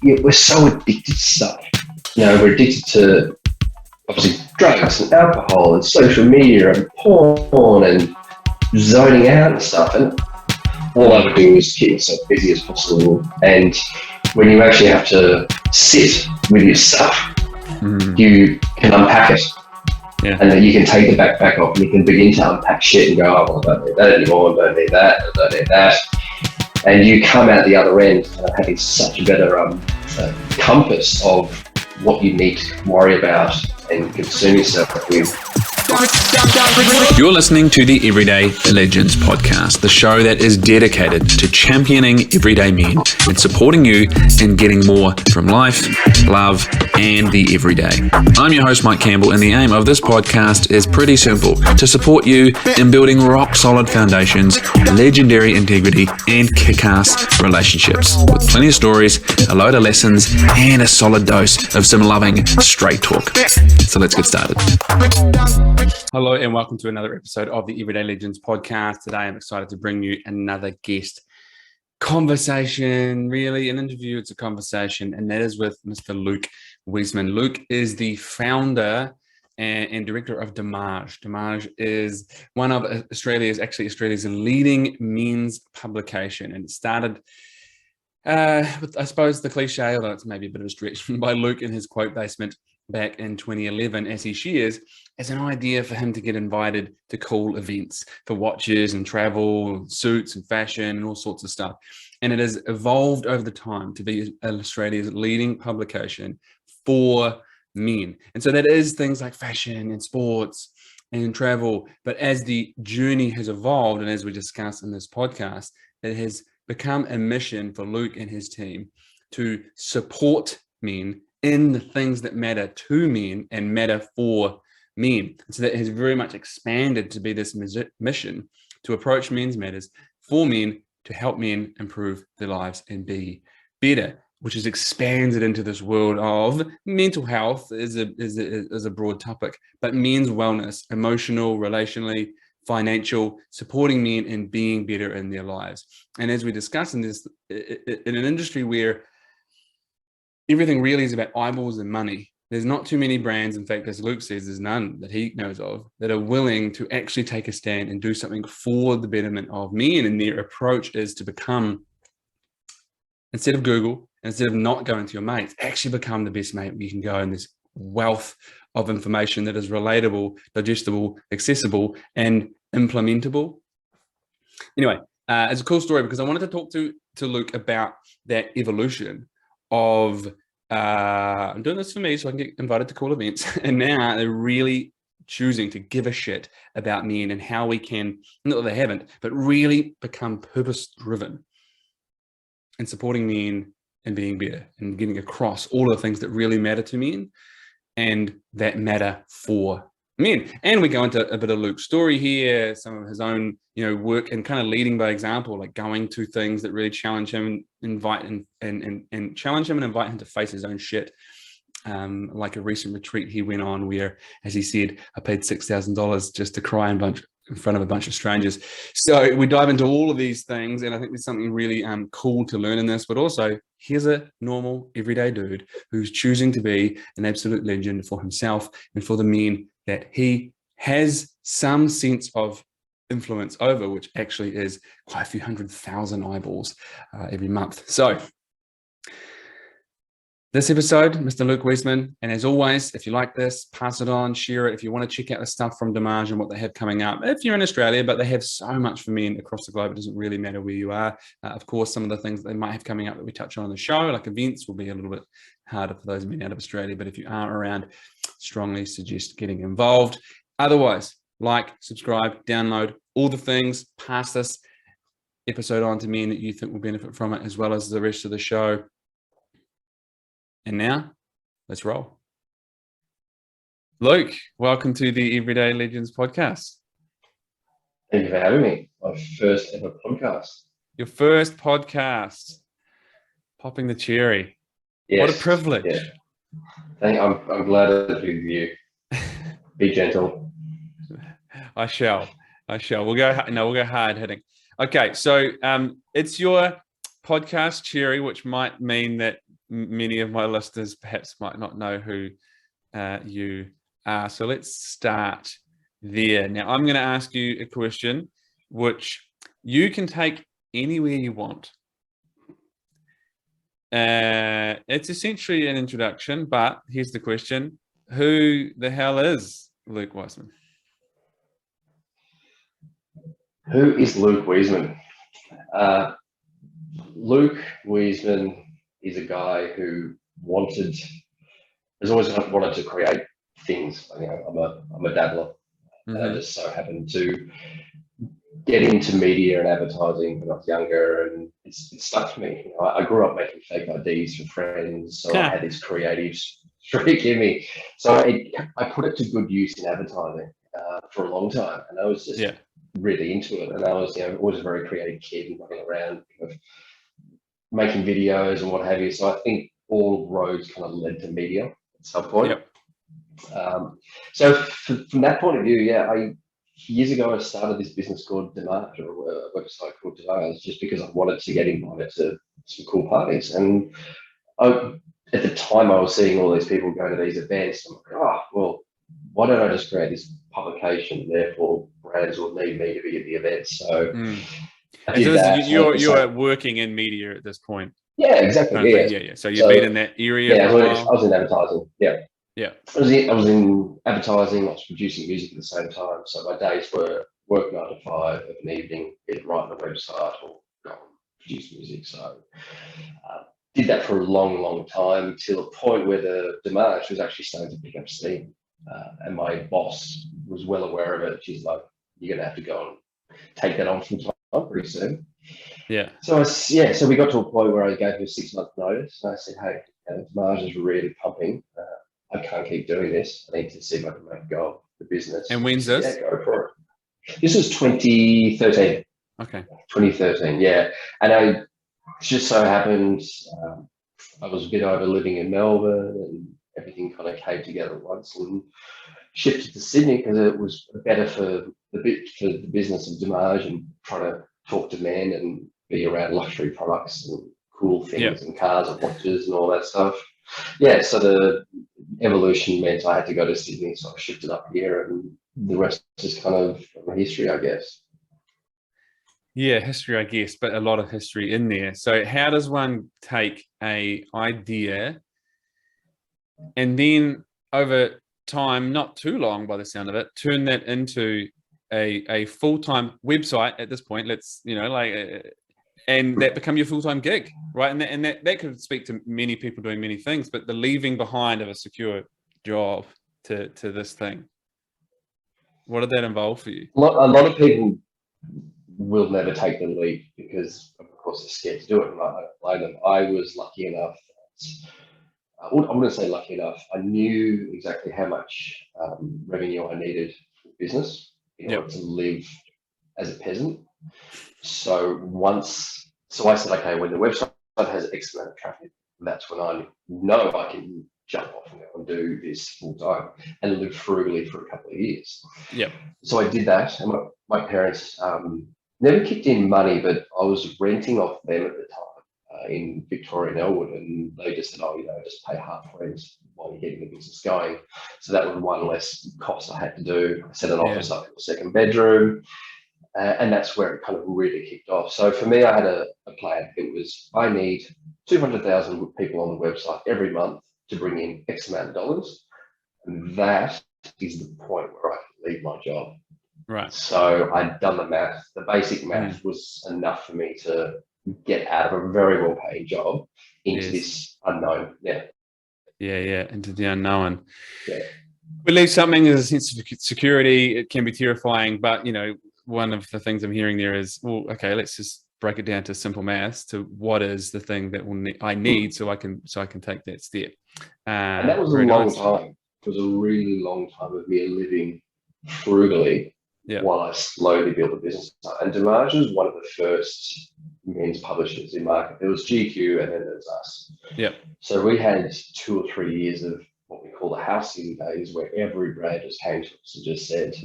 we're so addicted to stuff. We're addicted to obviously drugs and alcohol and social media and porn and zoning out and stuff. And all I would do is keep myself busy as possible. And when you actually have to sit with your stuff, you can unpack it. Yeah. And then you can take the backpack off and you can begin to unpack shit and go, oh, well, I don't need that anymore, I don't need that, I don't need that. And you come out the other end having such a better compass of what you need to worry about and concern yourself with. You're listening to the Everyday Legends podcast, the show that is dedicated to championing everyday men and supporting you in getting more from life, love, and the everyday. I'm your host, Mike Campbell, and the aim of this podcast is pretty simple: to support you in building rock-solid foundations, legendary integrity, and kick-ass relationships with plenty of stories, a load of lessons, and a solid dose of some loving straight talk. So let's get started. Hello and welcome to another episode of the Everyday Legends podcast. Today I'm excited to bring you another guest conversation, really an interview, it's a conversation, and that is with Mr. Luc Wiesman. Luc is the founder and director of Dimagge. Dimagge is one of Australia's leading men's publication, and it started with, I suppose, the cliche, although it's maybe a bit of a stretch, by Luc in his quote basement back in 2011, as he shares, as an idea for him to get invited to cool events for watches and travel, suits and fashion and all sorts of stuff. And it has evolved over the time to be Australia's leading publication for men. And so that is things like fashion and sports and travel. But as the journey has evolved, and as we discuss in this podcast, it has become a mission for Luc and his team to support men in the things that matter to men and matter for men. So that has very much expanded to be this mission to approach men's matters for men, to help men improve their lives and be better, which has expanded into this world of mental health is a broad topic, but men's wellness, emotional, relationally, financial, supporting men in being better in their lives. And as we discuss in this, in an industry where everything really is about eyeballs and money, there's not too many brands, in fact, as Luc says, there's none that he knows of, that are willing to actually take a stand and do something for the betterment of men. And their approach is to become, instead of Google, instead of not going to your mates, actually become the best mate you can go in this wealth of information that is relatable, digestible, accessible, and implementable. Anyway, it's a cool story because I wanted to talk to Luc about that evolution of I'm doing this for me so I can get invited to cool events, and now they're really choosing to give a shit about men and how we can, not that they haven't, but really become purpose-driven and supporting men and being better and getting across all of the things that really matter to men and that matter for men. And we go into a bit of Luc's story here, some of his own, work, and kind of leading by example, like going to things that really challenge him, invite and challenge him and invite him to face his own shit. Like a recent retreat he went on where, as he said, I paid $6,000 just to cry in front of a bunch of strangers. So we dive into all of these things, and I think there's something really cool to learn in this, but also here's a normal everyday dude who's choosing to be an absolute legend for himself and for the men that he has some sense of influence over, which actually is quite a few 100,000 eyeballs every month. So this episode, Mr. Luc Wiesman, and as always, if you like this, pass it on, share it. If you want to check out the stuff from Dimagge and what they have coming up, if you're in Australia, but they have so much for men across the globe, it doesn't really matter where you are. Of course, some of the things that they might have coming up that we touch on the show, like events, will be a little bit harder for those men out of Australia, but if you aren't around, strongly suggest getting involved. Otherwise, like, subscribe, download, all the things, pass this episode on to men that you think will benefit from it, as well as the rest of the show. And now, let's roll. Luc, welcome to the Everyday Legends podcast. Thank you for having me. My first ever podcast. Your first podcast. Popping the cherry. Yes. What a privilege. Yeah. I'm glad it's with you. Be gentle. I shall. We'll go hard hitting. Okay, so it's your podcast cherry, which might mean that many of my listeners perhaps might not know who you are. So let's start there. Now, I'm going to ask you a question which you can take anywhere you want. It's essentially an introduction, but here's the question. Who the hell is Luc Wiesman? Who is Luc Wiesman? Luc Wiesman is a guy who has always wanted to create things. You know, I'm a dabbler, and I just so happened to get into media and advertising when I was younger, and it stuck to me. You know, I grew up making fake IDs for friends, so I had this creative streak in me. So I put it to good use in advertising for a long time, and I was just really into it. And I was, always a very creative kid and running around, making videos and what have you. So I think all roads kind of led to media at some point. So from that point of view, years ago, I started this business called Dimagge, or a website called Dimagge, just because I wanted to get invited to some cool parties. And at the time, I was seeing all these people going to these events. I'm like, well, why don't I just create this publication? Therefore, brands will need me to be at the events. So I did that. You're working in media at this point. Yeah, exactly. Yeah. So you've been in that area. Yeah, I was in advertising. Yeah. Yeah. I was in advertising. I was producing music at the same time. So my days were work 9 to 5 of an evening, either write on a website or go and produce music. So did that for a long, long time, till a point where the Dimagge was actually starting to pick up steam. And my boss was well aware of it. She's like, "You're going to have to go and take that on from time pretty soon." Yeah. So so we got to a point where I gave her a 6-month notice. And I said, "Hey, Dimagge is really pumping. I can't keep doing this. I need to see if I can make a go of the business." And when's this? Yeah, go for it. This was 2013. Okay. 2013, yeah. And I just so happened, I was a bit over living in Melbourne, and everything kind of came together at once, and shifted to Sydney because it was better for the business of Dimagge, and trying to talk to men and be around luxury products and cool things and cars and watches and all that stuff. Yeah, so the evolution meant I had to go to Sydney, so I shifted up here, and the rest is kind of history, I guess. Yeah, history, I guess, but a lot of history in there. So how does one take an idea and then over time, not too long by the sound of it, turn that into a full-time website at this point? Let's, and that become your full-time gig, right? And that could speak to many people doing many things, but the leaving behind of a secure job to this thing. What did that involve for you? A lot of people will never take the leap because, of course, they're scared to do it, and I don't blame them. I was lucky enough. I wouldn't say lucky enough. I knew exactly how much revenue I needed for business in order to live as a peasant. So I said, okay, when the website has X amount of traffic, that's when I know I can jump off and do this full time and live frugally for a couple of years. Yeah. So I did that, and my parents never kicked in money, but I was renting off them at the time in Victoria and Elwood, and they just said, just pay half rent while you're getting the business going. So that was one less cost I had to do. I set an office up in the second bedroom. And that's where it kind of really kicked off. So for me, I had a plan. It was, I need 200,000 people on the website every month to bring in X amount of dollars. And that is the point where I could leave my job. Right. So I'd done the math. The basic math was enough for me to get out of a very well-paying job into this unknown. Yeah, into the unknown. Yeah. We leave something as a sense of security. It can be terrifying, but one of the things I'm hearing there is, well, okay, let's just break it down to simple maths to what is the thing that I need so I can take that step. And that was a long time. It was a really long time of me living frugally while I slowly built a business. And Dimagge was one of the first men's publishers in market. There was GQ, and then there was us. Yeah. So we had 2 or 3 years of what we call the housing days, where every brand just came to us and just said,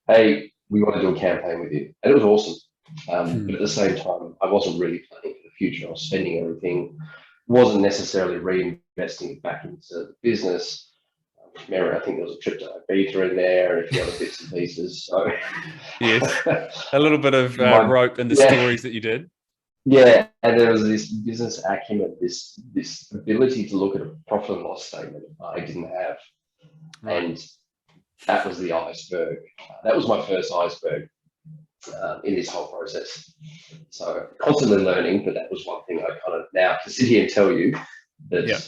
"Hey, we want to do a campaign with you," and it was awesome. But at the same time, I wasn't really planning for the future. I was spending everything wasn't necessarily reinvesting it back into the business. Remember, I think there was a trip to Ibiza in there and a few other bits and pieces. So Yes, a little bit of rope in the yeah, stories that you did. yeah, and there was this business acumen, this ability to look at a profit and loss statement I didn't have, Right. and that was the iceberg. That was my first iceberg in this whole process. So constantly learning, but that was one thing I kind of now to sit here and tell you that Yeah.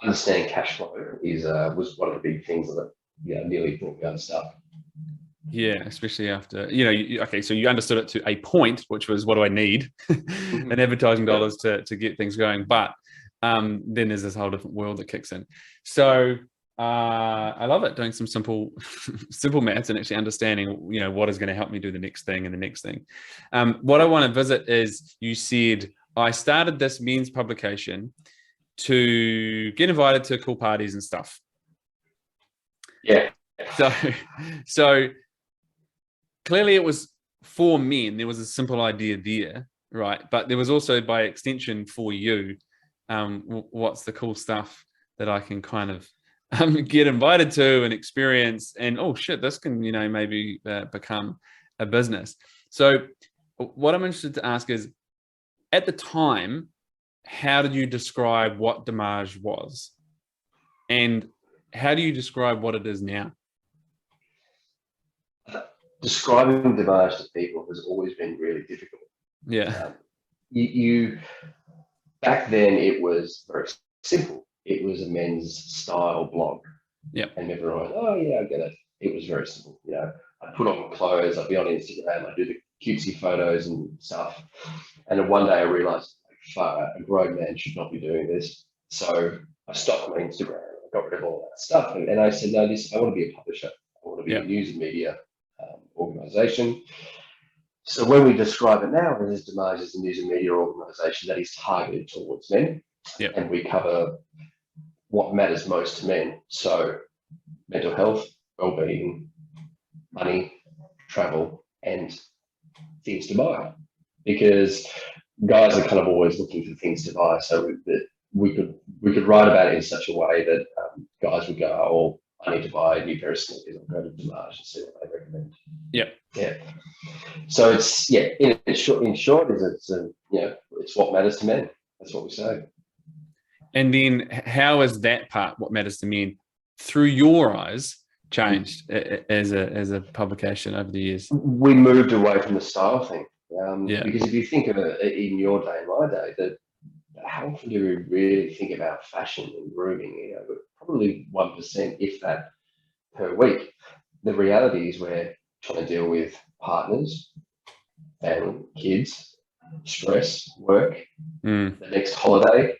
understanding cash flow is was one of the big things that nearly brought me unstuck. Yeah, especially after, okay, so you understood it to a point, which was, what do I need? And advertising dollars to get things going. But then there's this whole different world that kicks in. So I love it, doing some simple maths and actually understanding, what is going to help me do the next thing and the next thing. What I want to visit is, you said, I started this men's publication to get invited to cool parties and stuff. Yeah. So clearly it was for men. There was a simple idea there, right? But there was also, by extension, for you, what's the cool stuff that I can kind of get invited to and experience, and oh shit, this can, maybe become a business. So what I'm interested to ask is, at the time, how did you describe what Dimagge was? And how do you describe what it is now? Describing Dimagge to people has always been really difficult. Yeah. You back then it was very simple. It was a men's style blog. Yeah. And everyone went, oh yeah, I get it. It was very simple. I put on clothes, I'd be on Instagram, I do the cutesy photos and stuff. And then one day I realized, a grown man should not be doing this. So I stopped my Instagram. I got rid of all that stuff. And I said, no, I want to be a publisher. I want to be a news and media organization. So when we describe it now, as Dimagge is a news and media organization that is targeted towards men. Yep. And we cover what matters most to men. So mental health, well-being, money, travel, and things to buy. Because guys are kind of always looking for things to buy. So that we could write about it in such a way that guys would go, oh, I need to buy a new pair of sneakers. I'll go to Dimagge and see what they recommend. Yep. Yeah. So it's in short, it's what matters to men. That's what we say. And then how is that part, what matters to men, through your eyes, changed as a publication over the years? We moved away from the style thing. Yeah. Because if you think of it in your day and my day, that how often do we really think about fashion and grooming? Probably 1%, if that, per week. The reality is we're trying to deal with partners, family, kids, stress, work, the next holiday,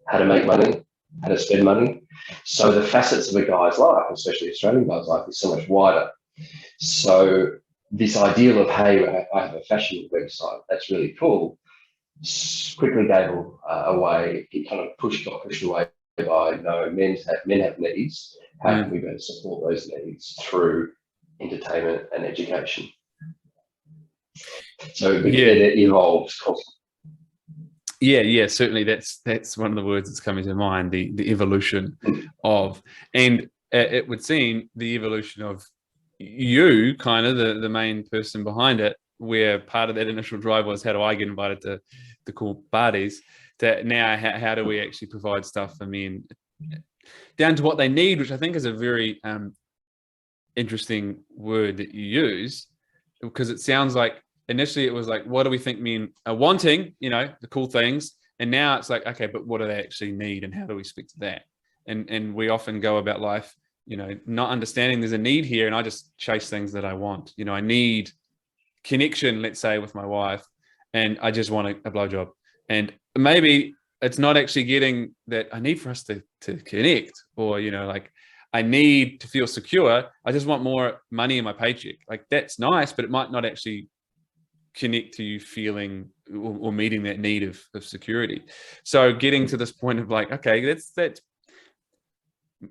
how to make money, how to spend money. So the facets of a guy's life, especially Australian guy's life, is so much wider. So this ideal of, hey, I have a fashion website, that's really cool, quickly gave away. It kind of got pushed away by, no, men have needs. How can we better support those needs through entertainment and education? So it evolves constantly. Yeah, certainly. That's one of the words that's coming to mind, the evolution of, and it would seem the evolution of you, kind of the main person behind it, where part of that initial drive was, how do I get invited to the cool parties, to now how do we actually provide stuff for men down to what they need, which I think is a very interesting word that you use, because it sounds like initially it was like, what do we think men are wanting, the cool things, and now it's like, okay, but what do they actually need, and how do we speak to that? And we often go about life, not understanding there's a need here, and I just chase things that I want. I need connection, let's say, with my wife, and I just want a blowjob, and maybe it's not actually getting that I need for us to connect, or like, I need to feel secure. I just want more money in my paycheck. Like, that's nice, but it might not actually connect to you feeling or meeting that need of security. So getting to this point of like, okay, that's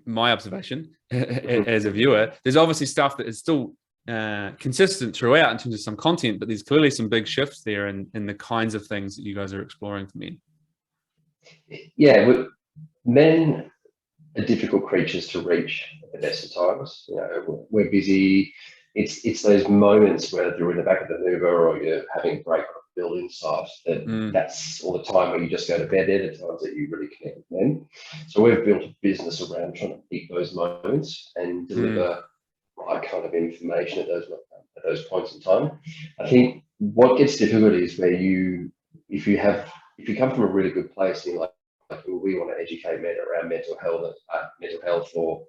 my observation as a viewer. There's obviously stuff that is still consistent throughout in terms of some content, but there's clearly some big shifts there in the kinds of things that you guys are exploring for me. Yeah, men are difficult creatures to reach at the best of times. We're busy. It's those moments where you're in the back of the Uber or you're having a break on a building site that's all the time where you just go to bed. They're the times that you really connect with men. So we've built a business around trying to pick those moments and deliver right kind of information at those points in time. I think what gets difficult is where if you come from a really good place and you're like, we want to educate men around mental health or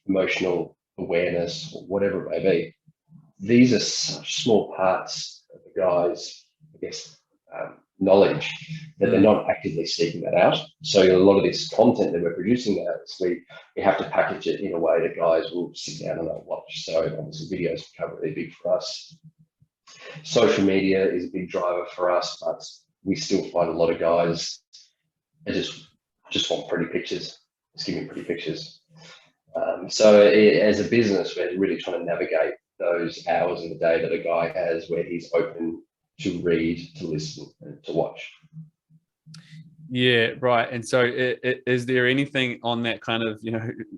emotional awareness or whatever it may be. These are such small parts of the guys, I guess, knowledge that they're not actively seeking that out. So a lot of this content that we're producing now is we have to package it in a way that guys will sit down and they'll watch. So obviously videos become really big for us. Social media is a big driver for us, but we still find a lot of guys that just want pretty pictures. Just give me pretty pictures. As a business, we're really trying to navigate those hours in the day that a guy has where he's open to read, to listen, and to watch. Yeah, right. And so is there anything on that kind of,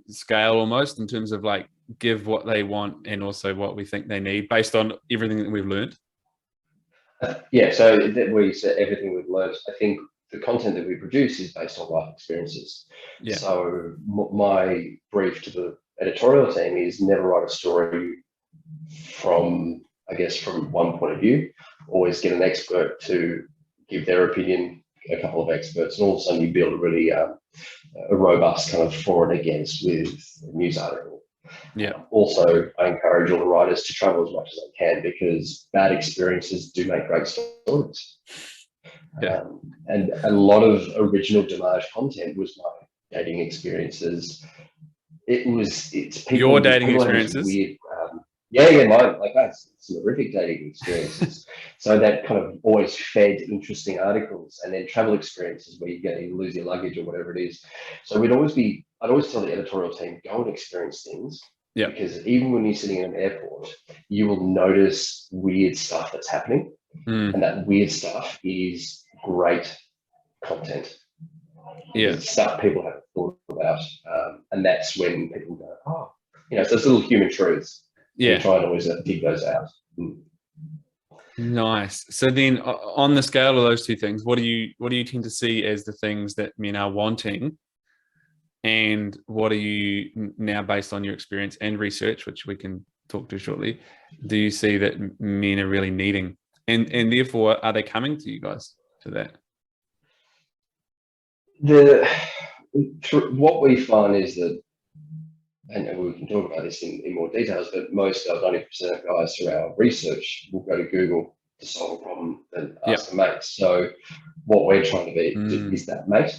scale almost in terms of like give what they want and also what we think they need based on everything that we've learned? Yeah, so that we said everything we've learned. I think the content that we produce is based on life experiences. Yeah. So my brief to the editorial team is never write a story from one point of view. Always get an expert to give their opinion, a couple of experts, and all of a sudden you build a really a robust kind of for and against with a news article. Yeah. Also, I encourage all the writers to travel as much as they can because bad experiences do make great stories. Yeah. And a lot of original Dimagge content was my dating experiences. It's people. Your dating people experiences. Weird. Mine. Like that's some horrific dating experiences. So that kind of always fed interesting articles, and then travel experiences where you lose your luggage or whatever it is. So I'd always tell the editorial team, go and experience things. Yeah. Because even when you're sitting in an airport, you will notice weird stuff that's happening, and that weird stuff is great content. Yeah. It's stuff people haven't thought about, and that's when people go, oh, it's those little human truths. Yeah. Try and always dig those out. Nice. So then on the scale of those two things, what do you tend to see as the things that men are wanting? And what are you now, based on your experience and research, which we can talk to shortly, do you see that men are really needing? And therefore, are they coming to you guys for that? What we find is that, and we can talk about this in more details, but most of 90% of guys through our research will go to Google to solve a problem and ask a mate. So what we're trying to be is that mate.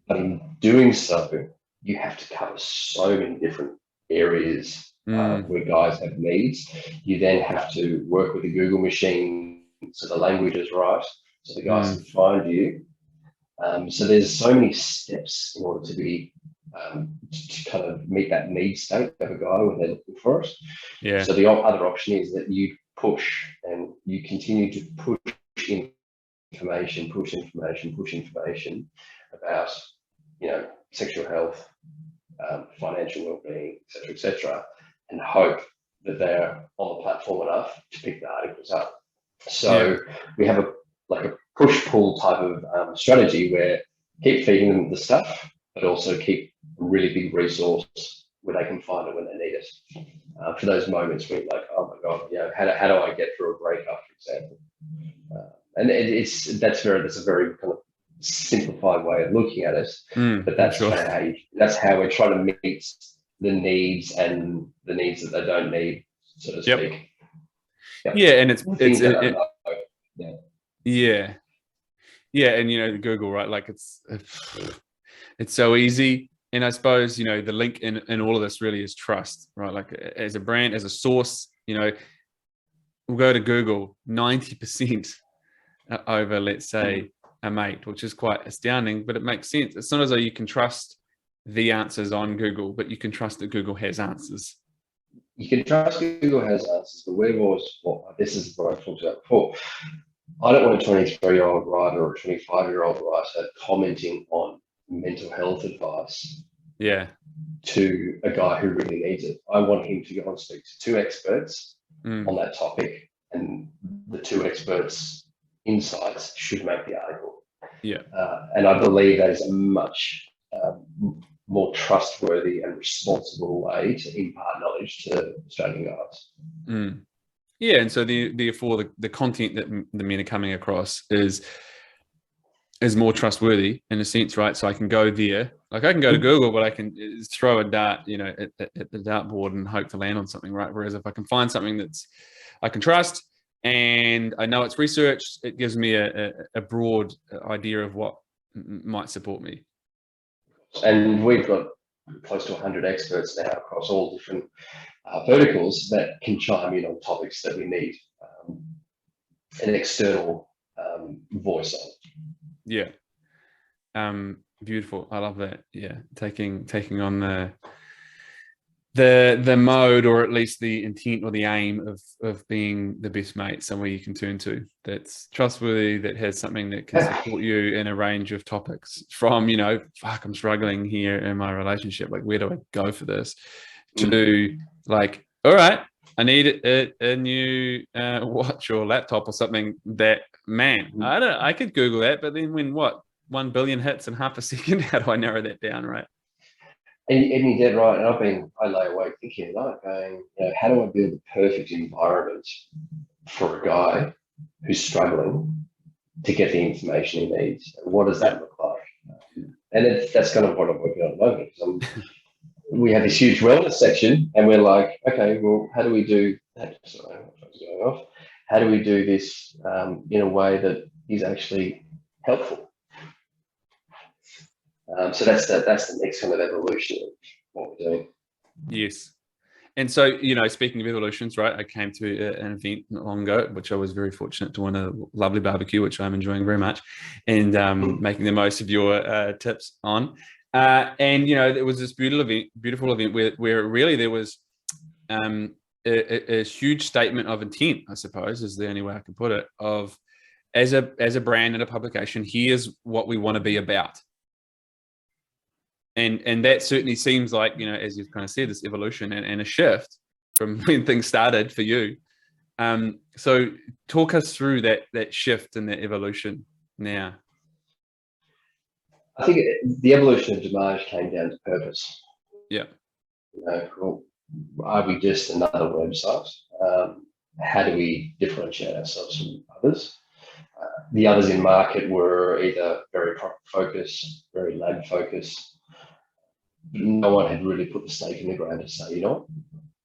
But in doing so, you have to cover so many different areas where guys have needs. You then have to work with the Google machine so the language is right, so the guys can find you. So there's so many steps in order to be to kind of meet that need state of a guy when they're looking for it. Yeah. So the other option is that you push and you continue to push information about sexual health, financial well-being, etc., and hope that they're on the platform enough to pick the articles up. So we have a push-pull type of strategy where keep feeding them the stuff, but also keep a really big resource where they can find it when they need it. For those moments where you're like, oh my God, how do I get through a breakup, for example? And that's a very kind of simplified way of looking at it, but that's how we're trying to meet the needs and the needs that they don't need, so to speak. Yeah, and and the Google, right? Like it's so easy, and I suppose the link in all of this really is trust, right? Like as a brand, as a source, we'll go to Google 90% over, let's say, a mate, which is quite astounding, but it makes sense. It's not as though you can trust the answers on Google, but you can trust that Google has answers. You can trust Google has answers, but we've always, this is what I've talked about before. I don't want a 23-year-old writer or a 25-year-old writer commenting on mental health advice Yeah. to a guy who really needs it. I want him to go and speak to two experts on that topic, and the two experts' insights should make the article. Yeah. And I believe that is a much more trustworthy and responsible way to impart knowledge to Australian guys. Yeah, and so therefore the content that the men are coming across is more trustworthy in a sense, right? So I can go there, like I can go to Google, but I can throw a dart, at the dartboard and hope to land on something, right? Whereas if I can find something that's I can trust and I know it's researched, it gives me a broad idea of what might support me. And we've got close to 100 experts now across all different verticals that can chime in on topics that we need an external voice on. Yeah. Beautiful. I love that. Yeah. Taking on the mode, or at least the intent or the aim of being the best mate, somewhere you can turn to that's trustworthy, that has something that can support you in a range of topics, from, I'm struggling here in my relationship, like where do I go for this, to like, all right, I need a new watch or laptop or something that, man, I could Google that, but then when 1 billion hits in half a second, how do I narrow that down, right? And you're dead right. And I lay awake thinking, going, how do I build the perfect environment for a guy who's struggling to get the information he needs? And what does that look like? And that's kind of what I'm working on at the moment. We have this huge wellness section, and we're like, okay, well, how do we do that? Sorry, my phone's going off. How do we do this in a way that is actually helpful? So that's the next kind of evolution of what we're doing. Yes. And so, speaking of evolutions, right, I came to an event not long ago, which I was very fortunate to win a lovely barbecue, which I'm enjoying very much, and making the most of your tips on. And, it was this beautiful event where really there was a huge statement of intent, I suppose, is the only way I can put it, of as a brand and a publication, here's what we want to be about. And that certainly seems like, as you've kind of said, this evolution and a shift from when things started for you. So talk us through that shift and that evolution now. I think the evolution of Dimagge came down to purpose. Yeah. Well, are we just another website? How do we differentiate ourselves from others? The others in market were either very product focused, very lab focused. No one had really put the stake in the ground to say,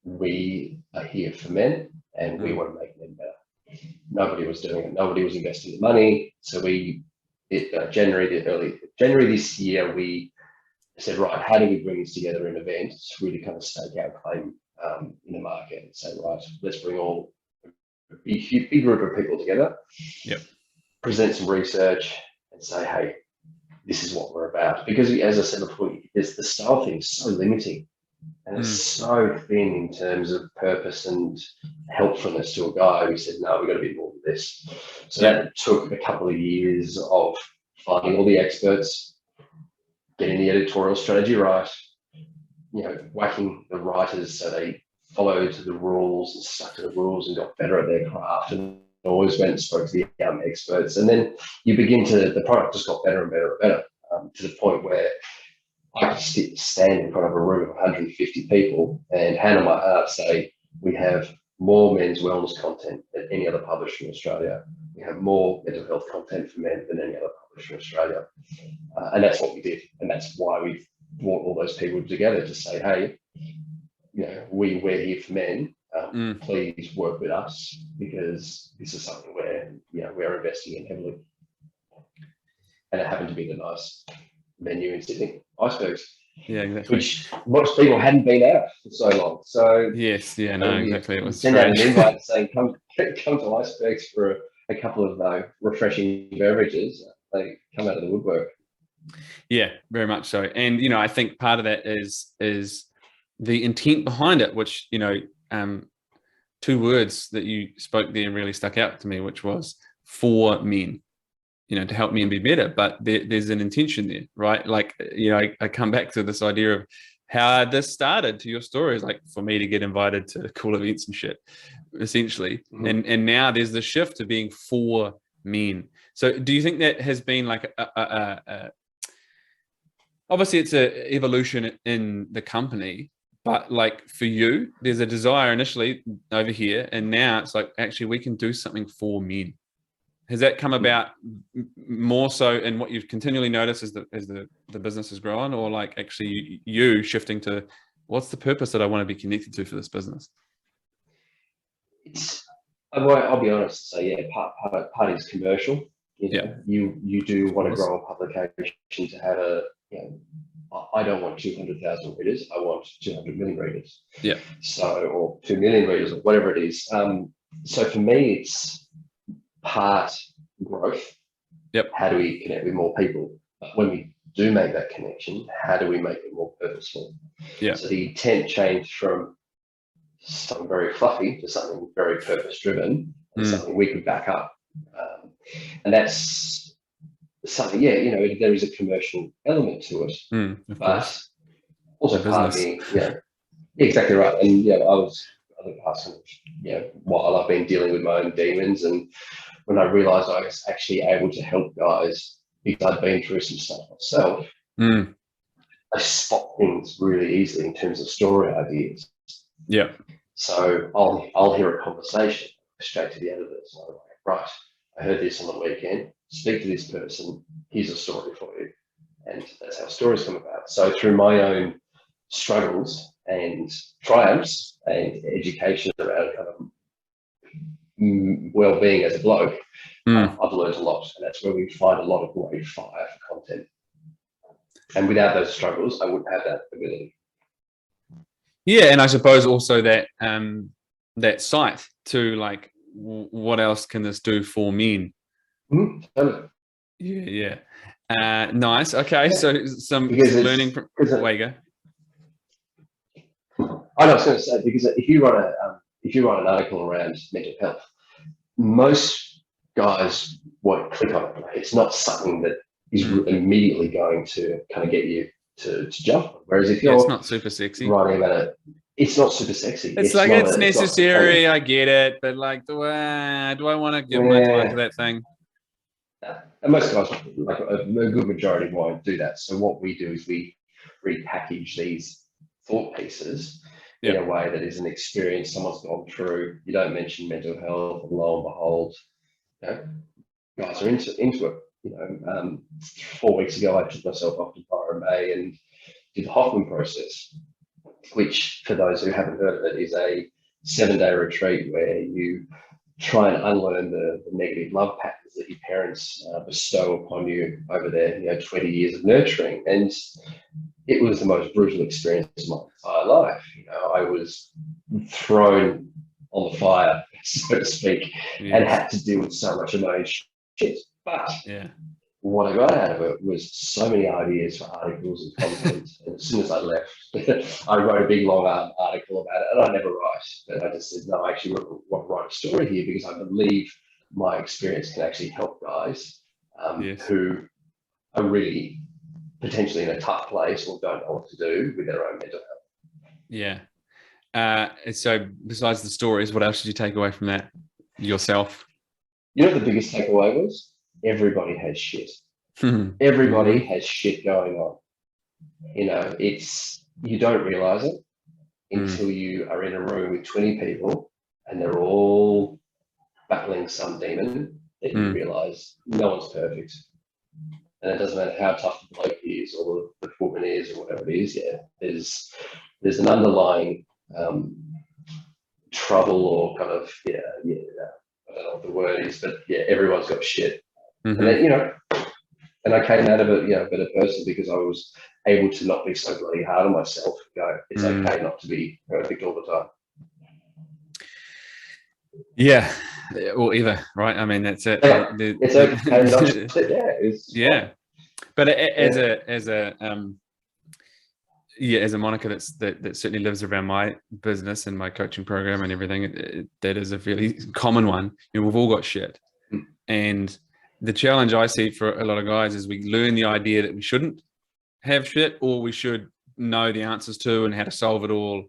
we are here for men and we want to make men better. Nobody was doing it. Nobody was investing the money. So January this year, we said, right, how do we bring this together in an event to really kind of stake our claim in the market and say, right, let's bring all a big group of people together, present some research and say, hey, this is what we're about. Because as I said before, the style thing is so limiting and it's so thin in terms of purpose and helpfulness to a guy who said, no, we've got to be more than this. So that took a couple of years of finding all the experts, getting the editorial strategy right, whacking the writers so they followed the rules and stuck to the rules and got better at their craft, and always went and spoke to the experts. And then the product just got better and better and better, to the point where I could stand in front of a room of 150 people and hand on my heart say, we have more men's wellness content than any other publisher in Australia. We have more mental health content for men than any other publisher in Australia. And that's what we did. And that's why we brought all those people together to say, hey, we're here for men. Please work with us, because this is something where we're investing in heavily. And it happened to be the nice venue in Sydney, Icebergs. Yeah, exactly. Which most people hadn't been out for so long. So yes, yeah, no, exactly. It was send out an invite saying, come to Icebergs for a couple of refreshing beverages. They come out of the woodwork. Yeah, very much so. And I think part of that is the intent behind it, which 2 words that you spoke there really stuck out to me, which was for men, to help men be better. But there's an intention there, right? Like, I come back to this idea of how this started, to your story, is like for me to get invited to cool events and shit, essentially. Mm-hmm. And now there's the shift to being for men. So do you think that has been like obviously it's a evolution in the company, but like for you, there's a desire initially over here, and now it's like, actually we can do something for men. Has that come about more so in what you've continually noticed as the business has grown, or like actually you shifting to what's the purpose that I want to be connected to for this business? I'll be honest and say, yeah, part is commercial. You do want to grow a publication to have I don't want 200,000 readers. I want 200 million readers. Yeah. So, or 2 million readers, or whatever it is. So for me, it's part growth. Yep. How do we connect with more people? But when we do make that connection, how do we make it more purposeful? Yeah. So the intent changed from something very fluffy to something very purpose-driven, and something we could back up. And that's something, there is a commercial element to it, but also part of me, exactly right. And I think asking, while I've been dealing with my own demons, and when I realized I was actually able to help guys because I'd been through some stuff myself, I spot things really easily in terms of story ideas. Yeah. So I'll hear a conversation straight to the editors. And I'm like, right, I heard this on the weekend. Speak to this person. Here's a story for you. And that's how stories come about. So through my own struggles and triumphs and education around kind of well-being as a bloke, I've learned a lot. And that's where we find a lot of great fire for content. And without those struggles, I wouldn't have that ability. Yeah, and I suppose also that that sight to like, what else can this do for men? Yeah. Nice. Okay, so some learning from Wager. I was going to say, because if you write an article around mental health, most guys won't click on it. It's not something that is immediately going to kind of get you to jump. Whereas if you're it's not super sexy writing about it, it's not super sexy. It's like, it's necessary. I get it, but like, do I want to give my time to that thing? And most guys, like a good majority, won't do that. So what we do is we repackage these thought pieces in a way that is an experience someone's gone through. You don't mention mental health, and lo and behold, guys are into it. 4 weeks ago, I took myself off to Byron Bay and did the Hoffman process, which, for those who haven't heard of it, is a 7-day retreat where you try and unlearn the negative love patterns that your parents bestow upon you over their 20 years of nurturing. And it was the most brutal experience of my entire life. I was thrown on the fire, so to speak, and had to deal with so much of my own shit. But what I got out of it was so many ideas for articles and content. And as soon as I left, I wrote a big long article about it, and I never write. But I just said, no, I actually want to write a story here because I believe my experience can actually help guys who are really potentially in a tough place or don't know what to do with their own mental health. Yeah. So besides the stories, what else did you take away from that yourself? What the biggest takeaway was? Everybody has shit. Everybody has shit going on. You don't realize it until you are in a room with 20 people and they're all battling some demon that you realize no one's perfect. And it doesn't matter how tough the bloke is or the woman is or whatever it is. There's an underlying trouble or kind of I don't know what the word is, but everyone's got shit. And then, and I came out of it, a better person because I was able to not be so bloody hard on myself. It's okay not to be perfect all the time. Yeah, or either, right? I mean, that's it. It's okay not to, But as a moniker that certainly lives around my business and my coaching program and everything, that is a fairly common one. We've all got shit. And the challenge I see for a lot of guys is we learn the idea that we shouldn't have shit, or we should know the answers to and how to solve it all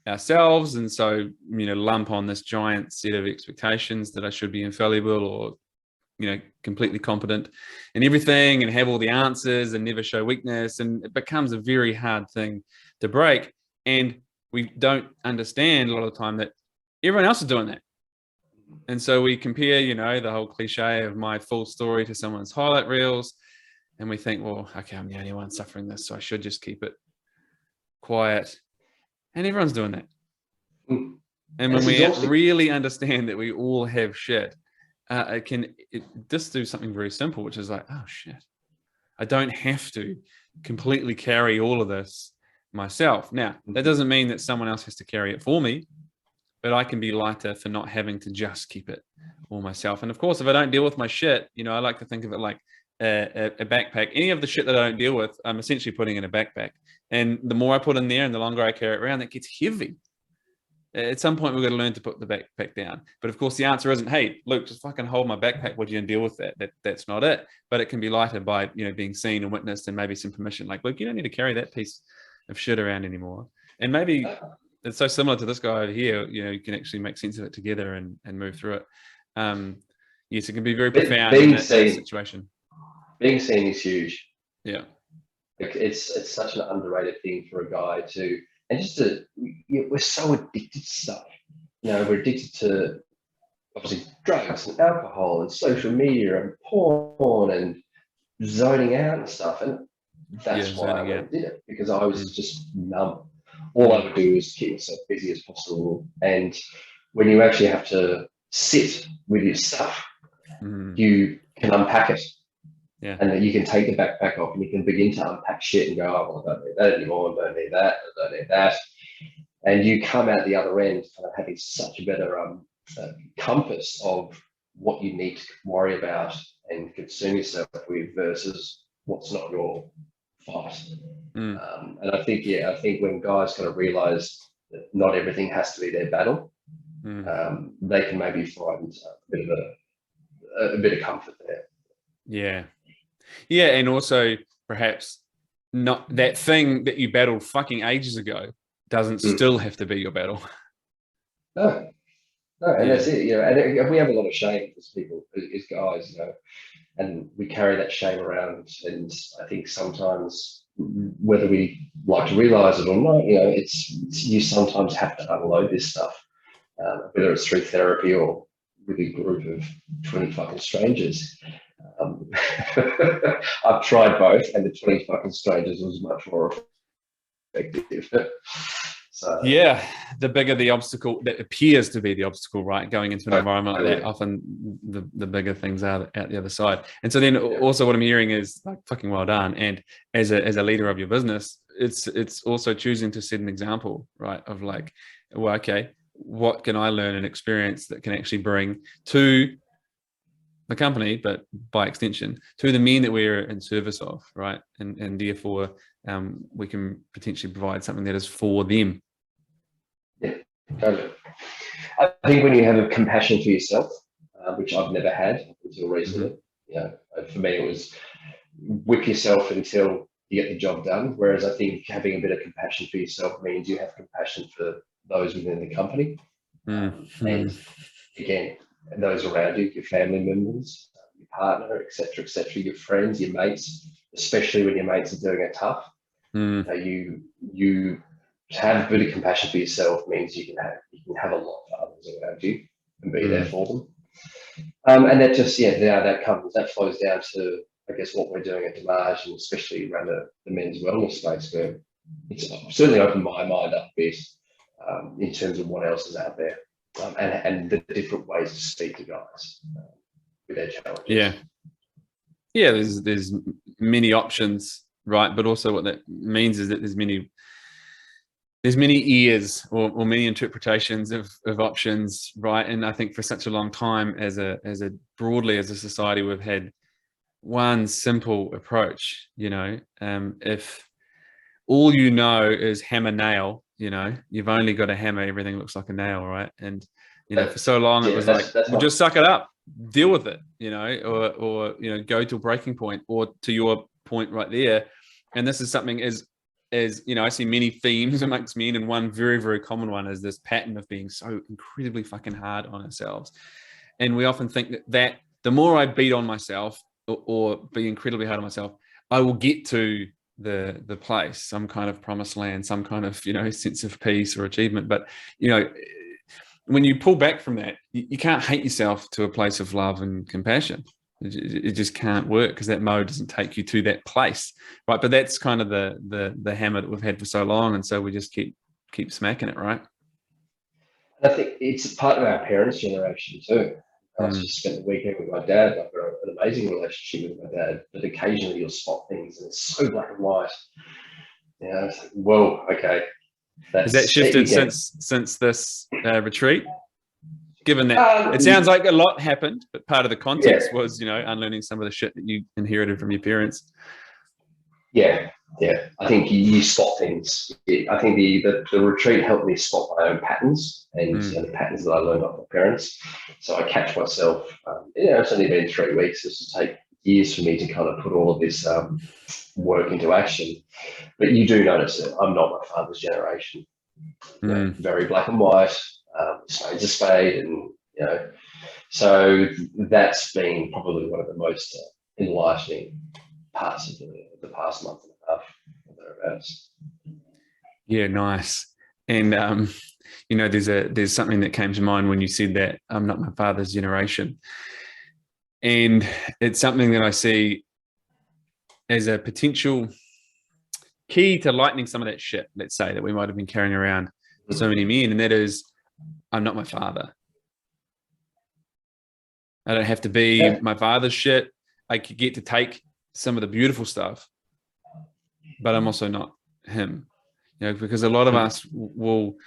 ourselves. And so, lump on this giant set of expectations that I should be infallible or, completely competent in everything and have all the answers and never show weakness. And it becomes a very hard thing to break. And we don't understand a lot of the time that everyone else is doing that. And so we compare, the whole cliche of my full story to someone's highlight reels. And we think, well, okay, I'm the only one suffering this, so I should just keep it quiet. And everyone's doing that. And when we really understand that we all have shit, it just do something very simple, which is like, oh shit, I don't have to completely carry all of this myself. Now, that doesn't mean that someone else has to carry it for me, but I can be lighter for not having to just keep it all myself. And of course, if I don't deal with my shit, I like to think of it like a backpack. Any of the shit that I don't deal with, I'm essentially putting in a backpack. And the more I put in there and the longer I carry it around, it gets heavy. At some point, we've got to learn to put the backpack down. But of course, the answer isn't, hey, Luke, just fucking hold my backpack with you and deal with that. That's not it. But it can be lighter by, being seen and witnessed and maybe some permission. Like, Luke, you don't need to carry that piece of shit around anymore. And maybe it's so similar to this guy over here, you can actually make sense of it together and move through it. Yes, it can be very profound in that situation. Being seen is huge. Yeah. It's such an underrated thing for a guy to, and just we're so addicted to stuff. We're addicted to obviously drugs and alcohol and social media and porn and zoning out and stuff. And that's why I went and did it, because I was just numb. All I would do is keep myself busy as possible. And when you actually have to sit with your stuff, you can unpack it. Yeah. And then you can take the backpack off and you can begin to unpack shit and go, oh, well, I don't need that anymore. I don't need that. I don't need that. And you come out the other end kind of having such a better compass of what you need to worry about and concern yourself with versus what's not your fight. And I think when guys kind of realize that not everything has to be their battle, they can maybe find a bit of comfort there. Yeah. Yeah, and also perhaps not that thing that you battled fucking ages ago doesn't still have to be your battle. No, and that's it. And we have a lot of shame as people, as guys, and we carry that shame around. And I think sometimes, whether we like to realize it or not, it's you sometimes have to unload this stuff, whether it's through therapy or with a group of 20 fucking strangers. I've tried both, and the 20 fucking strangers was much more effective. So yeah, the bigger the obstacle that appears to be the obstacle, right? Going into an environment like that, often the bigger things are out the other side. And so then also what I'm hearing is like, fucking well done. And as a leader of your business, it's also choosing to set an example, right? Of like, well, okay, what can I learn and experience that can actually bring to the company, but by extension to the men that we're in service of, right? And therefore we can potentially provide something that is for them. Yeah, totally. I think when you have a compassion for yourself, which I've never had until recently, for me it was whip yourself until you get the job done. Whereas I think having a bit of compassion for yourself means you have compassion for those within the company. And again, those around you, your family members, your partner, etc., your friends, your mates, especially when your mates are doing it tough. You have a bit of compassion for yourself means you can have a lot for others around you and be there for them. And that just that flows down to, I guess, what we're doing at Dimagge, and especially around the men's wellness space, where it's certainly opened my mind up a bit in terms of what else is out there. And the different ways to speak to guys with their challenges. Yeah. There's many options, right? But also what that means is that there's many ears or many interpretations of options, right? And I think for such a long time, as a broadly as a society, we've had one simple approach. If all is hammer nail, you've only got a hammer, everything looks like a nail, right? And for so long it was we'll just suck it up, deal with it, or go to a breaking point, or to your point right there. And this is something as I see many themes amongst men, and one very, very common one is this pattern of being so incredibly fucking hard on ourselves. And we often think that the more I beat on myself, or be incredibly hard on myself, I will get to the place, some kind of promised land, some kind of sense of peace or achievement. But when you pull back from that, you can't hate yourself to a place of love and compassion. It just can't work, because that mode doesn't take you to that place, right? But that's kind of the hammer that we've had for so long, and so we just keep smacking it, right? I think it's part of our parents' generation too. I just spent the weekend with my dad. I've got an amazing relationship with my dad, but occasionally you'll spot things and it's so black and white. It's like, whoa, okay. Has that shifted since this retreat? Given that it sounds like a lot happened, but part of the context was, unlearning some of the shit that you inherited from your parents. Yeah. I think you spot things. I think the retreat helped me spot my own patterns and the patterns that I learned off my parents. So I catch myself. It's only been 3 weeks. This will take years for me to kind of put all of this work into action. But you do notice that I'm not my father's generation. Very black and white. Spade's a spade, and so that's been probably one of the most enlightening parts of the past month and a half, thereabouts. Yeah, nice. And there's something that came to mind when you said that I'm not my father's generation, and it's something that I see as a potential key to lightening some of that shit, let's say, that we might have been carrying around for so many men, and that is, I'm not my father. I don't have to be my father's shit. I could get to take some of the beautiful stuff, but I'm also not him. Because a lot of us will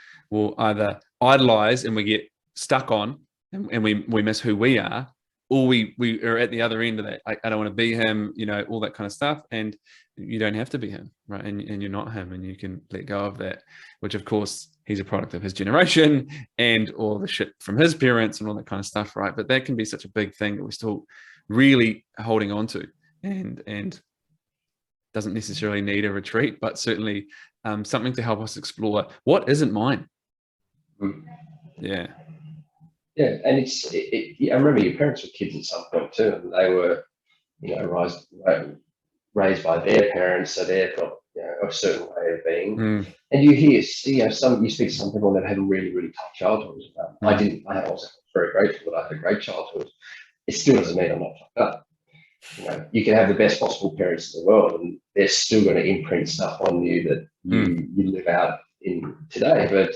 either idolize and we get stuck on, and we miss who we are, or we are at the other end of that. I don't want to be him, all that kind of stuff. And you don't have to be him, right? And you're not him, and you can let go of that, which of course he's a product of his generation and all the shit from his parents and all that kind of stuff, right? But that can be such a big thing that we're still really holding on to, and doesn't necessarily need a retreat, but certainly something to help us explore what isn't mine. Yeah, and I remember your parents were kids at some point too, and they were raised by their parents, so they've got a certain way of being. And you speak to some people that had a really, really tough childhood. I didn't. I was very grateful that I had a great childhood. It still doesn't mean I'm not fucked up. You can have the best possible parents in the world, and they're still going to imprint stuff on you that you live out in today. But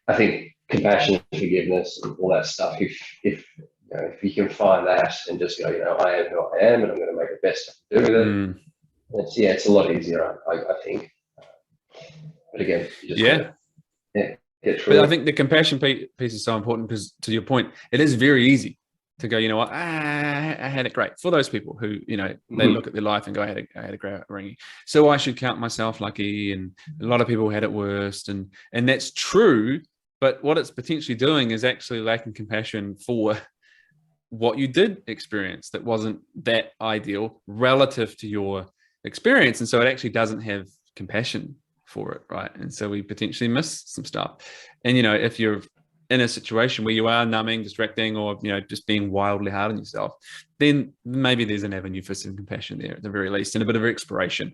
I think compassion, forgiveness, and all that stuff, if you can find that and just go, I am who I am, and I'm going to make the best I can do with it. It's a lot easier, I think. But again, you just get through. But I think the compassion piece is so important, because to your point, it is very easy to go, what, I had it great. For those people who, they look at their life and go, I had a great upbringing, so I should count myself lucky. And a lot of people had it worst, and that's true. But what it's potentially doing is actually lacking compassion for what you did experience that wasn't that ideal relative to your experience. And so it actually doesn't have compassion for it, right? And so we potentially miss some stuff. And, if you're in a situation where you are numbing, distracting, or, just being wildly hard on yourself, then maybe there's an avenue for some compassion there at the very least, and a bit of exploration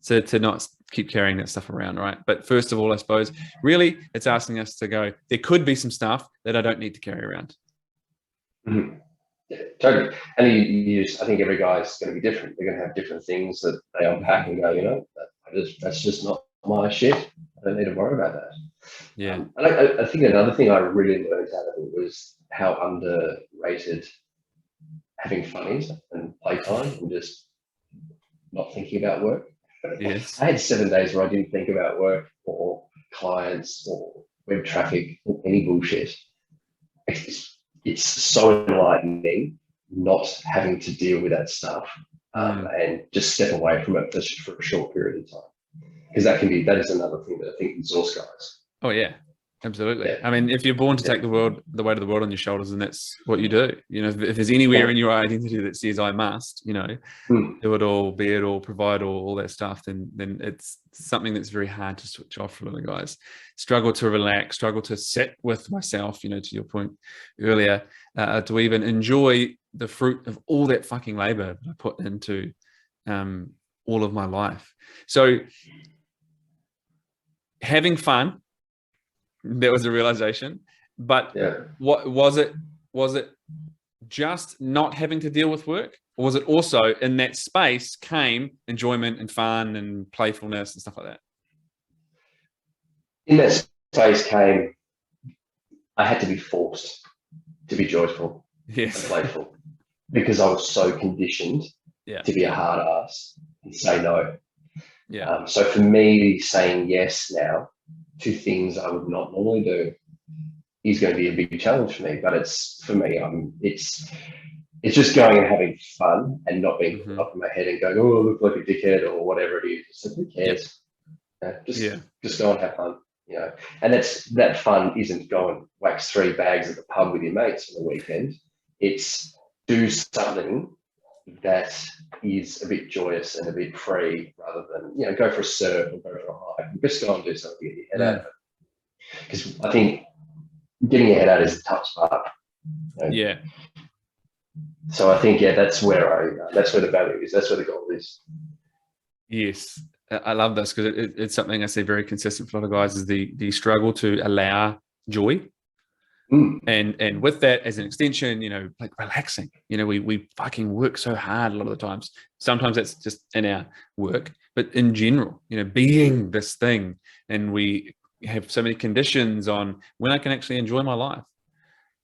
to not keep carrying that stuff around, right? But first of all, I suppose, really, it's asking us to go, there could be some stuff that I don't need to carry around. Yeah, totally. And I think every guy's going to be different. They're going to have different things that they unpack and go, that's just not my shit. I don't need to worry about that. Yeah. And I think another thing I really learned out of it was how underrated having fun is, and playtime, and just not thinking about work. Yes. I had 7 days where I didn't think about work or clients or web traffic or any bullshit. It's so enlightening not having to deal with that stuff, and just step away from it for a short period of time, because that is another thing that I think exhausts guys. Oh yeah, Absolutely. Yeah. I mean, if you're born to take the weight of the world on your shoulders, and that's what you do. You know, if there's anywhere in your identity that says I must, you know, do it all, be it all, provide all that stuff, then it's something that's very hard to switch off for a lot of guys. Struggle to relax, struggle to sit with myself, you know, to your point earlier, to even enjoy the fruit of all that fucking labor that I put into all of my life. So having fun, that was a realization. But what was it just not having to deal with work, or was it also in that space came enjoyment and fun and playfulness and stuff like that? In that space came, I had to be forced to be joyful and playful, because I was so conditioned to be a hard ass and say no. So for me, saying yes now to things I would not normally do is going to be a big challenge for me. But it's, for me, it's just going and having fun and not being put up in my head and going, oh, I look like a dickhead or whatever it is. So who cares? Just go and have fun, you know. And that fun isn't go and wax 3 bags at the pub with your mates on the weekend. It's do something that is a bit joyous and a bit free, rather than, you know, go for a surf or go for a hike. Just go and do something to get your head out of it. Because I think getting your head out is the tough part. You know? So I think, that's where that's where the value is. That's where the goal is. Yes. I love this, because it's something I see very consistent for a lot of guys, is the struggle to allow joy. And with that as an extension, you know, like relaxing. You know, we fucking work so hard a lot of the times. Sometimes that's just in our work, but in general, you know, being this thing, and we have so many conditions on when I can actually enjoy my life.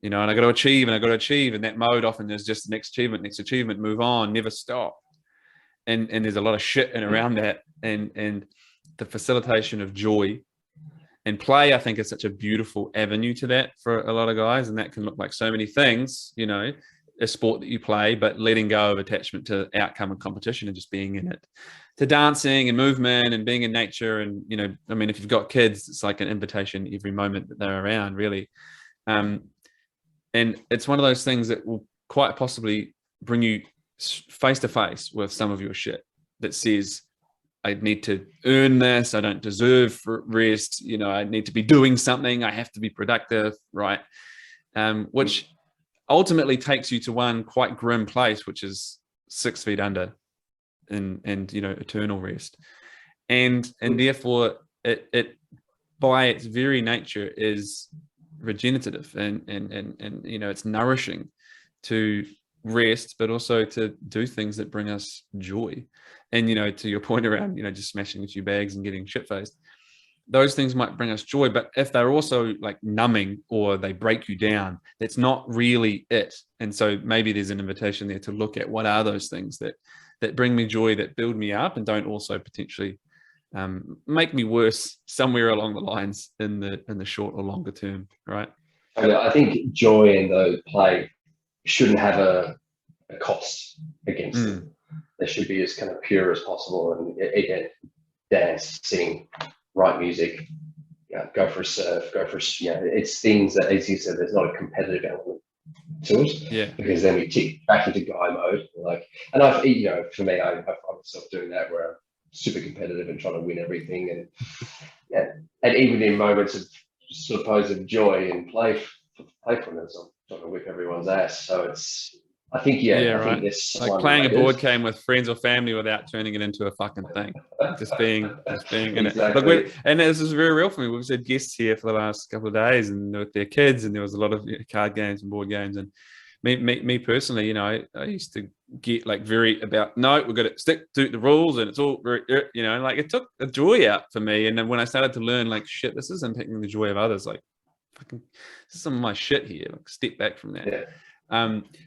You know, and I got to achieve, and that mode often is just next achievement, move on, never stop. And there's a lot of shit in around that, and the facilitation of joy and play, I think, is such a beautiful avenue to that for a lot of guys. And that can look like so many things, you know, a sport that you play, but letting go of attachment to outcome and competition and just being in it, to dancing and movement and being in nature. And, you know, I mean, if you've got kids, it's like an invitation every moment that they're around, really. And it's one of those things that will quite possibly bring you face to face with some of your shit that says, I need to earn this. I don't deserve rest. You know, I need to be doing something. I have to be productive, right? Which ultimately takes you to one quite grim place, which is 6 feet under, and you know, eternal rest. And therefore, it by its very nature is regenerative, and you know, it's nourishing to rest, but also to do things that bring us joy. And, you know, to your point around, you know, just smashing a few bags and getting shit-faced, those things might bring us joy, but if they're also like numbing or they break you down, that's not really it. And so maybe there's an invitation there to look at what are those things that bring me joy, that build me up, and don't also potentially make me worse somewhere along the lines in the short or longer term, right? I think joy and the play shouldn't have a cost against them. They should be as kind of pure as possible. And again, dance, sing, write music, you know, go for a surf, you know, it's things that, as you said, there's not a competitive element to it. Because then we tick back into guy mode. Like, and you know, for me, I find myself doing that, where I'm super competitive and trying to win everything, and even in moments of supposed joy and playfulness, I'm trying to whip everyone's ass. So it's, I think, I think there's like playing a board game with friends or family without turning it into a fucking thing. Just being in it. Look, and this is very real for me. We've had guests here for the last couple of days, and with their kids, and there was a lot of card games and board games. And me personally, you know, I used to get like very about, no, we've got to stick to the rules, and it's all very, you know, like it took a joy out for me. And then when I started to learn, like, shit, this is impacting the joy of others. Like, fucking, this is some of my shit here. Like, step back from that.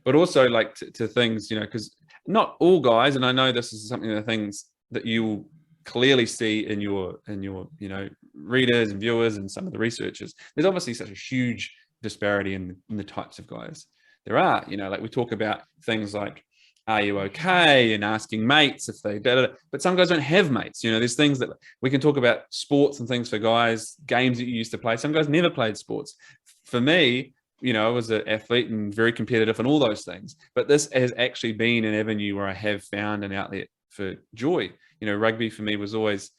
But also like to things, you know, because not all guys, and I know this is something of the things that you will clearly see in your you know, readers and viewers and some of the researchers. There's obviously such a huge disparity in the types of guys there are. You know, like we talk about things like are you okay? And asking mates if they did it. But some guys don't have mates. You know, there's things that we can talk about, sports and things for guys, games that you used to play. Some guys never played sports. For me, you know, I was an athlete and very competitive and all those things. But this has actually been an avenue where I have found an outlet for joy. You know, rugby for me was always,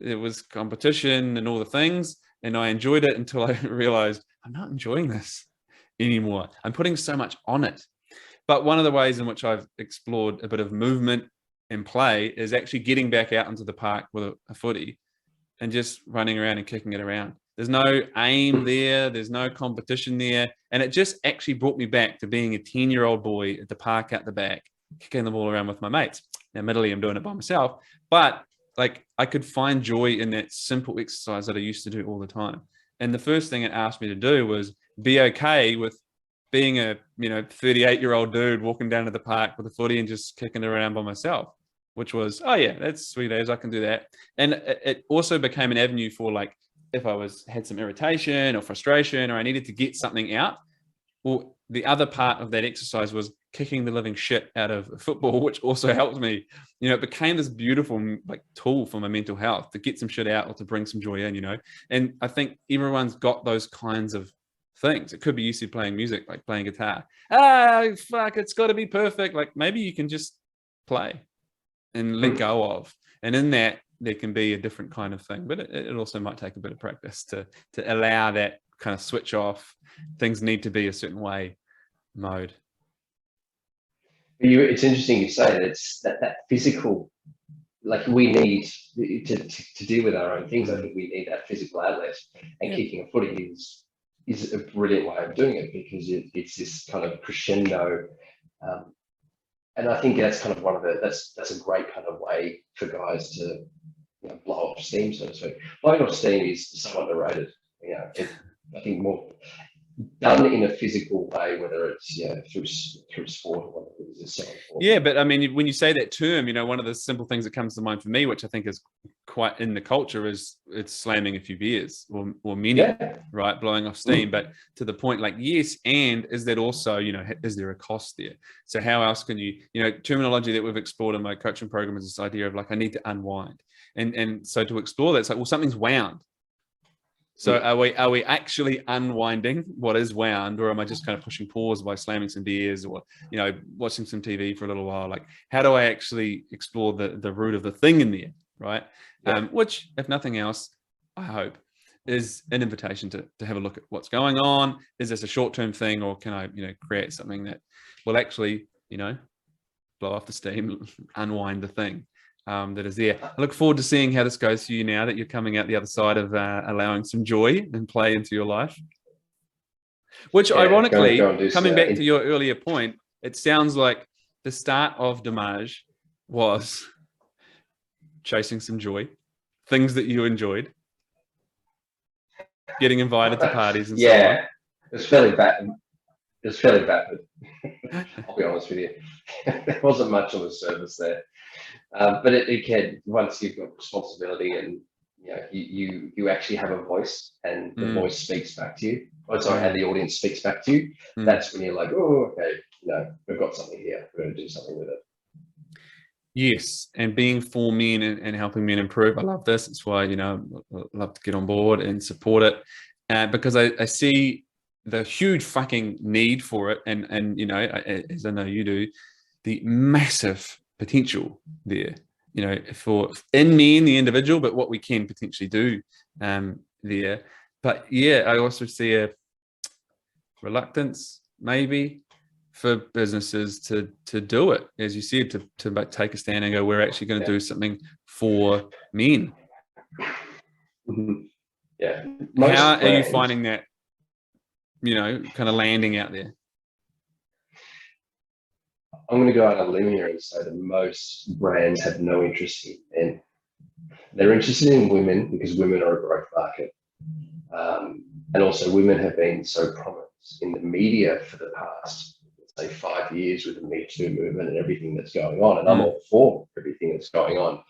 it was competition and all the things. And I enjoyed it until I realized I'm not enjoying this anymore. I'm putting so much on it. But one of the ways in which I've explored a bit of movement and play is actually getting back out into the park with a footy and just running around and kicking it around. There's no aim there. There's no competition there. And it just actually brought me back to being a 10-year-old boy at the park out the back, kicking the ball around with my mates. Now, admittedly, I'm doing it by myself, but like I could find joy in that simple exercise that I used to do all the time. And the first thing it asked me to do was be okay with being a 38-year-old dude walking down to the park with a footy and just kicking it around by myself, which was, oh yeah, that's sweet as I can do that. And it also became an avenue for, like, if I had some irritation or frustration or I needed to get something out, well, the other part of that exercise was kicking the living shit out of football, which also helped me. You know, it became this beautiful like tool for my mental health to get some shit out or to bring some joy in, you know. And I think everyone's got those kinds of things. It could be used to playing music, like playing guitar. Fuck, it's got to be perfect. Like maybe you can just play and let go of. And in that, there can be a different kind of thing, but it also might take a bit of practice to allow that kind of switch off. Things need to be a certain way mode. It's interesting you say that it's that physical, like we need to deal with our own things. I think we need that physical outlet, and kicking a footy is a brilliant way of doing it, because it's this kind of crescendo. And I think that's kind of that's a great kind of way for guys to blow off steam, so to speak. Blowing off steam is so underrated. I think more done in a physical way, whether it's through sport or whatever it is. So yeah, but I mean, when you say that term, one of the simple things that comes to mind for me, which I think is quite in the culture, is it's slamming a few beers or many, right? Blowing off steam. But to the point, like, yes, and is that also, is there a cost there? So how else can you, terminology that we've explored in my coaching program is this idea of like, I need to unwind. And so to explore that, it's like, well, something's wound. So are we actually unwinding what is wound, or am I just kind of pushing pause by slamming some beers or, watching some TV for a little while? Like, how do I actually explore the root of the thing in there, right? Which, if nothing else, I hope, is an invitation to have a look at what's going on. Is this a short-term thing, or can I, create something that will actually, blow off the steam, unwind the thing? That is there. I look forward to seeing how this goes for you now that you're coming out the other side of allowing some joy and play into your life. Which, ironically, coming back to your earlier point, it sounds like the start of Dimagge was chasing some joy, things that you enjoyed, getting invited to parties and so on. Yeah, it's fairly bad. It's fairly vapid. I'll be honest with you. There wasn't much on the surface there. But it can, once you've got responsibility and you actually have a voice, and the voice speaks back to you. Oh, sorry, and the audience speaks back to you. That's when you're like, oh, okay, we've got something here. We're going to do something with it. Yes, and being for men and helping men improve. I love this. It's why I love to get on board and support it, because I see the huge fucking need for it, and as I know you do, the massive potential there, for in me and the individual, but what we can potentially do there. But yeah, I also see a reluctance maybe for businesses to do it, as you said, to take a stand and go, we're actually going to do something for men. Yeah. How are you finding that, kind of landing out there? I'm going to go out on a limb here and say that most brands have no interest in men. They're interested in women because women are a growth market. And also women have been so prominent in the media for the past, say, 5 years with the Me Too movement and everything that's going on. And I'm all for everything that's going on.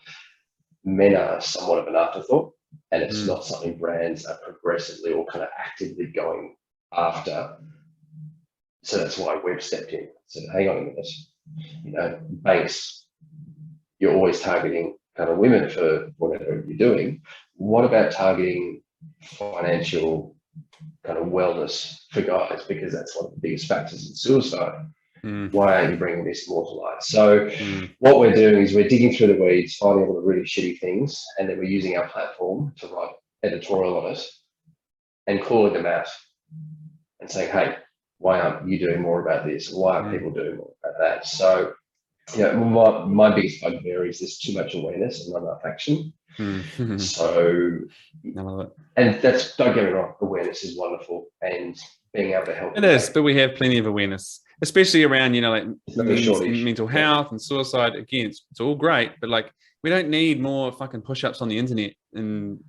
Men are somewhat of an afterthought, and it's not something brands are progressively or kind of actively going after. So that's why we've stepped in. So hang on a minute. banks, you're always targeting kind of women for whatever you're doing. What about targeting financial kind of wellness for guys? Because that's one of the biggest factors in suicide. Why aren't you bringing this more to light? So what we're doing is we're digging through the weeds, finding all the really shitty things, and then we're using our platform to write editorial on it and calling them out and saying, hey, why aren't you doing more about this? Why aren't people doing more about that? So, my biggest bugbear is there's too much awareness and not enough action. So, I love it. And don't get me wrong, awareness is wonderful, and being able to help. It is, but we have plenty of awareness, especially around, mental health and suicide. Again, it's all great, but like, we don't need more fucking push-ups on the internet and,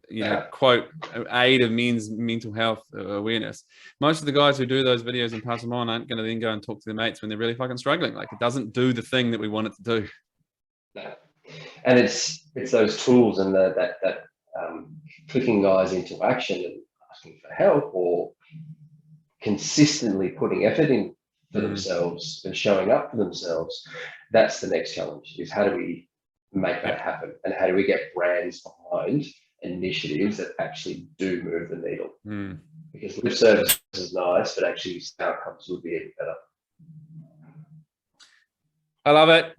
quote, aid of men's mental health awareness. Most of the guys who do those videos and pass them on aren't going to then go and talk to their mates when they're really fucking struggling. Like, it doesn't do the thing that we want it to do. No. And it's those tools and that clicking guys into action and asking for help, or consistently putting effort in for themselves and showing up for themselves. That's the next challenge, is how do we make that happen, and how do we get brands behind initiatives that actually do move the needle? Because lip service is nice, but actually outcomes would be even better. I love it.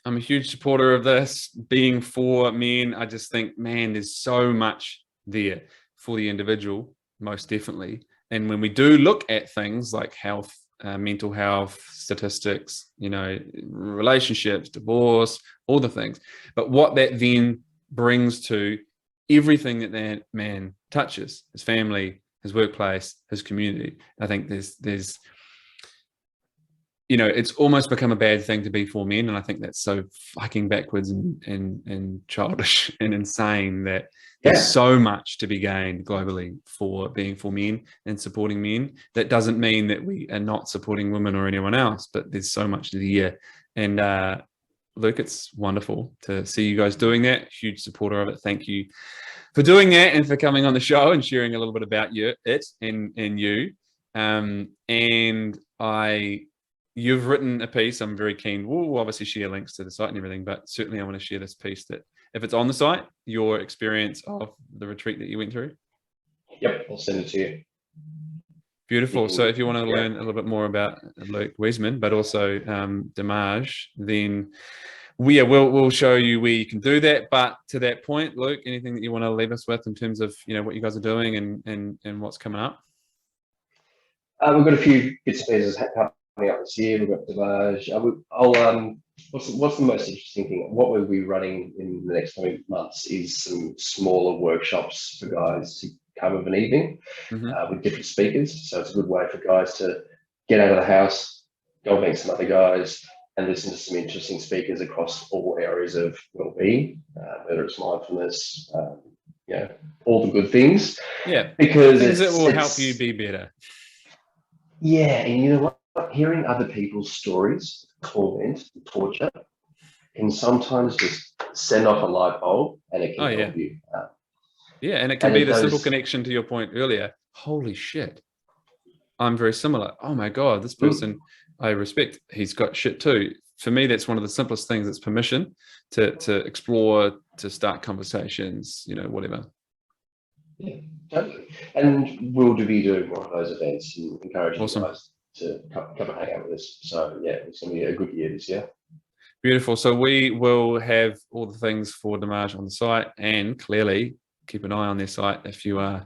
I'm a huge supporter of this, being for men. I just think, man, there's so much there for the individual, most definitely. And when we do look at things like health, mental health, statistics, relationships, divorce, all the things, but what that then brings to everything that man touches, his family, his workplace, his community, I think there's it's almost become a bad thing to be for men. And I think that's so fucking backwards and childish and insane that there's so much to be gained globally for being for men and supporting men. That doesn't mean that we are not supporting women or anyone else, but there's so much there. And Luc, it's wonderful to see you guys doing that. Huge supporter of it. Thank you for doing that and for coming on the show and sharing a little bit about it and you. You've written a piece. I'm very keen. We'll obviously share links to the site and everything, but certainly I want to share this piece that, if it's on the site, your experience of the retreat that you went through. Yep, I'll send it to you. Beautiful. So if you want to learn a little bit more about Luc Wiesman, but also Dimagge, then we'll show you where you can do that. But to that point, Luc, anything that you want to leave us with in terms of what you guys are doing and what's coming up? We've got a few bits and pieces happening up this year. We've got Dimagge. What's the most interesting thing? What we'll be running in the next coming months is some smaller workshops for guys to come of an evening with different speakers. So it's a good way for guys to get out of the house, go meet some other guys, and listen to some interesting speakers across all areas of well-being, whether it's mindfulness, all the good things. Yeah, because things that will help you be better. Yeah, and you know what? Hearing other people's stories, torment, torture, can sometimes just send off a light bulb, and it can help you. And it can be the simple connection to your point earlier. Holy shit, I'm very similar. Oh my God, this person I respect, he's got shit too. For me, that's one of the simplest things. It's permission to explore, to start conversations, whatever. Yeah, totally. And we'll be doing more of those events and encouraging guys to come and hang out with us. So yeah, it's going to be a good year this year. Beautiful. So we will have all the things for Dimagge on the site, and clearly keep an eye on their site if you are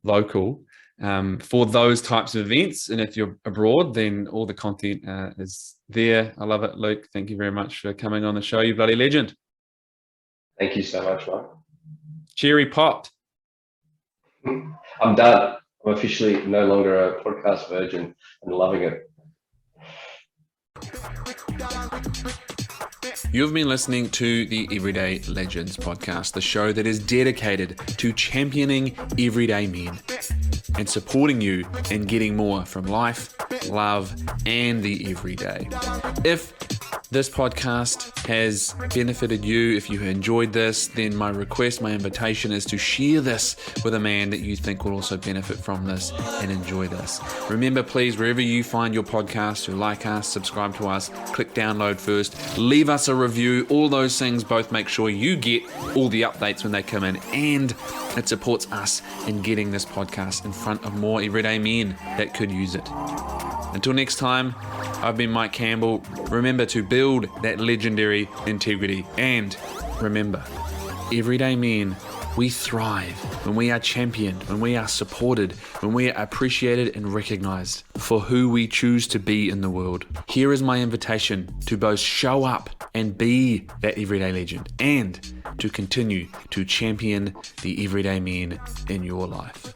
local for those types of events. And if you're abroad, then all the content is there. I love it, Luc. Thank you very much for coming on the show. You bloody legend. Thank you so much, Mark. Cherry popped. I'm done. I'm officially no longer a podcast virgin and loving it. You've been listening to the Everyday Legends podcast, the show that is dedicated to championing everyday men and supporting you in getting more from life, love, and the everyday. If this podcast has benefited you, if you enjoyed this, then my request, my invitation is to share this with a man that you think will also benefit from this and enjoy this. Remember, please, wherever you find your podcast, to like us, subscribe to us, click download first, leave us a review. All those things both make sure you get all the updates when they come in, and it supports us in getting this podcast in front of more everyday men that could use it. Until next time, I've been Mike Campbell. Remember to build that legendary integrity. And remember, everyday men, we thrive when we are championed, when we are supported, when we are appreciated and recognized for who we choose to be in the world. Here is my invitation to both show up and be that everyday legend, and to continue to champion the everyday men in your life.